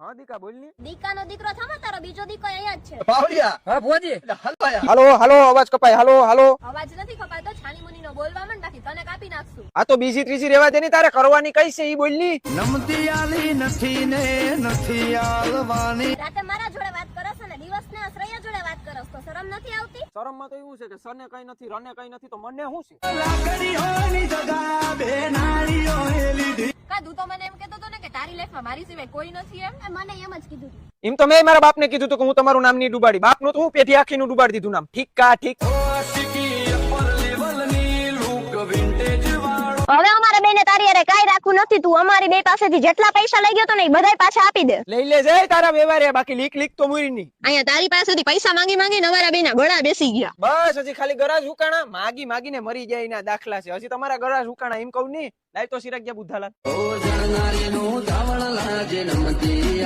હા દીકા બોલ ની. દીકાનો દીકરો થામા તારો બીજો દીકો અહીંયા જ છે. બાવળિયા હા ભોજી. હાલો હાલો અવાજ કપાય. હાલો હાલો અવાજ નથી ખપાતો છાની મુનીનો બોલવા માંડ બાકી તને કાપી નાખશું. આ તો બીજી ત્રીજી રેવા દે ની તારે કરવાની કઈ છે ઈ બોલ ની. નમતી આલી નથી ને નથી આલવાની. રાતે મારા જોડે વાત કરસ અને દિવસને શ્રેયા જોડે વાત કરસ તો શરમ નથી આવતી? શરમમાં તો એવું છે કે સને કઈ નથી રને કઈ નથી તો મને શું છે? લાકડીઓની જગા બે નાળીઓએ લીધી. કા તું તો મને એમ કહેતો તો ને કે તારી લાઈફમાં મારી સિવાય કોઈ નથી એમ? મને એમ જ કીધું તું. એમ તો મેં મારા બાપને કીધું હતું કે હું તમારું નામ નહીં ડુબાડી. બાપનું તો હું પેઢી આખીનું ડુબાડી દીધું નામ. ઠીક કા ઠીક. હવે અમારે બેને તારી હારે કાઈ રાખવું નથી. તું અમારી બે પાસેથી જેટલા પૈસા લઈ ગયો તો ને એ બધાય પાછા આપી દે. લઈ લે જાય તારા વ્યવહારે બાકી લીક લીક તો મુરી ની. અહીંયા તારી પાસેથી પૈસા માંગી માંગીને અમારા બેના ગળા બેસી ગયા. બસ હજી ખાલી ગરાજ હુકાણા માગી માગીને મરી જાય એના દાખલા છે. હજી તમારા ગરાજ હુકાણા એમ કહું ની. લાય તો સિરાગ ગયા બુધાલાલ. ઓ જણનારીનું ધાવણ લાજે નમતી